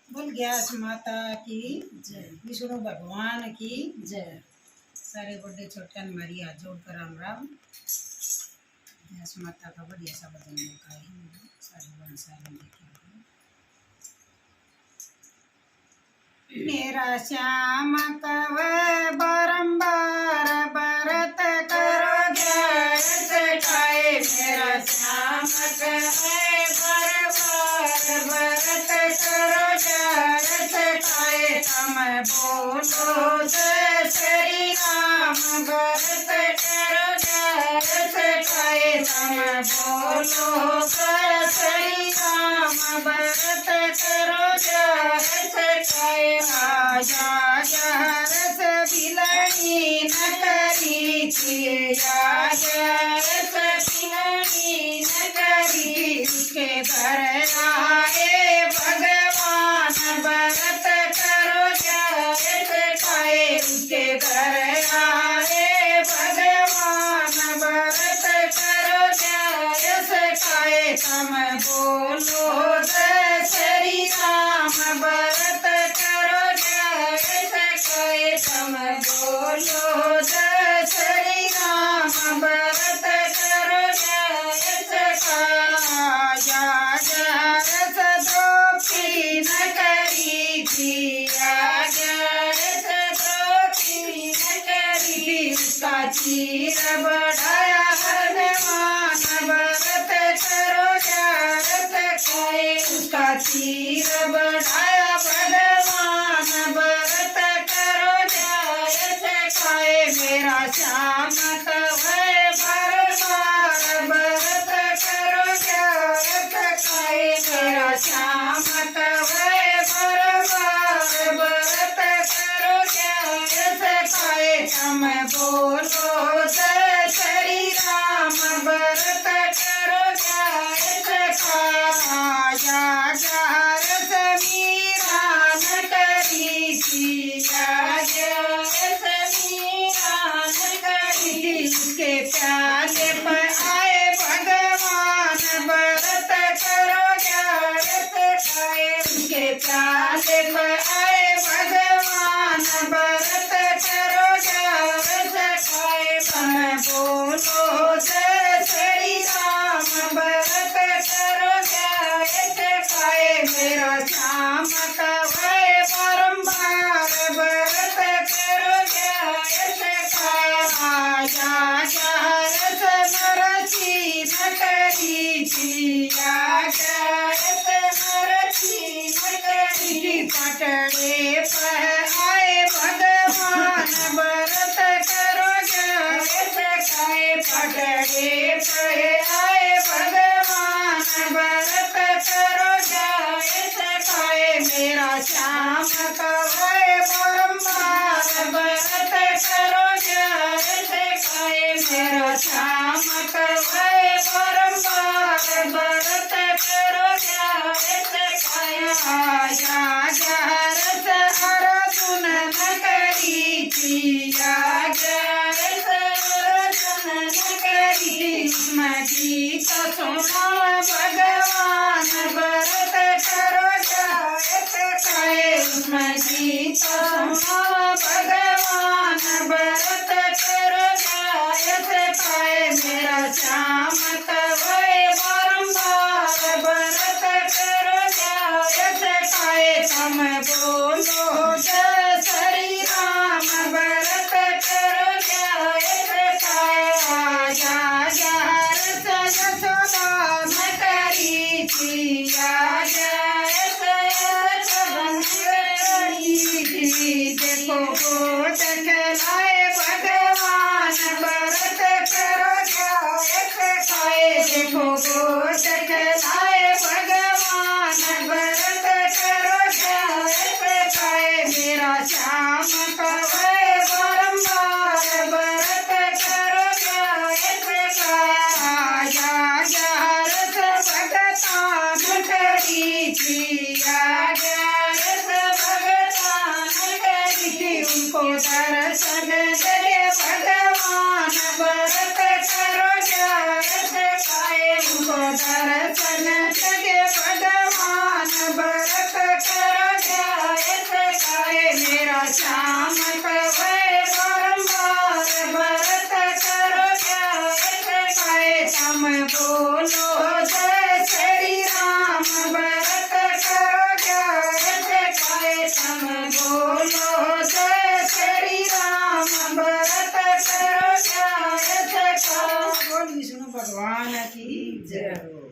बोल गैस माता की जय, विष्णु भगवान की जय। सारे बड़े छोटे हमारी हाथ जोड़कर राम राम। गैस माता का बढ़िया सा भजन लिखा है, सारी वन सारी लिखी है। मेरा श्याम कव बारंबार बरत करो गैस खाए। मेरा श्याम कव बारंबार बरत करो गैस खाए। तुम बोलो जय श्री राम बरत करो गैस खाए। तुम बोलो जय श्री राम बरत करो गैस खाए। आजा रस बिलनी न करी थी, आजा रस बिलनी न करी। उसके घर आए भगवान बरत करो गैस खाए। उसके घर आए भगवान बरत करो गैस खाए। तुम बोलो जय श्री राम बरत करो गैस खाए। तुम बोलो जय श्री राम बरत करो गैस खाया। रस द्रोपी न करी थी, रस द्रोपी न करी थी। उसका चीर बढ़ाया हनुमान बरत करो गैस खाए। उसका चीर बढ़ाया भगवान बरत करो गैस खाए। मेरा श्याम कव बारंबार बरत करो गैस खाए। मेरा श्याम कव बारंबार बरत करो गैस खाए। तुम बोलो जय श्री राम बरत करो गैस खाया। रस मीरा न करी थी, रस मीरा न करी थी। उसके प्याले पर आए भगवान बरत करो गैस खाए। उसके प्याले पर आए भगवान बरत करो गैस खाए। तुम बोलो जय श्री राम बरत करो गैस खाए। मेरा श्याम कव बारंबार बरत करो गैस खाया। रस नरसी न करी थी, रस नरसी न करी थी। पटड़े पर आए भगवान बरत करो गैस खाए। पटड़े पर आए भगवान बरत करो गैस खाए। मेरा श्याम कव बारंबार बरत करो गैस खाए। मेरा श्याम कव बारंबार बरत करो गैस खाया। रस अर्जुन न करी थी, रस अर्जुन न करी थी। उसमें गीत सुना भगवान बरत करो गैस खाए। उसमें गीत सुना भगवान बरत करो गैस खाए। मेरा श्याम कव बारंबार बरत करो गैस खाए। तुम बोलो जय श्री राम बरत करो गैस खाया। रस यशोदा न करी थी, रस यशोदा न करी थी। देखो गोद खिलाए भगवान बरत करो गैस खाए। देखो गोद खिलाए भगवान बरत करो गैस खाए। मेरा श्याम कव बारंबार बरत करो गैस खाया। रस भगता न करी थी, रस भगता न करी थी। उनको दर्शन दे भगवान बरत करो गैस खाए। उनको दर्शन दे भगवान बरत करो करो न्याय सरकार। बोल विष्णु भगवान की जय हो।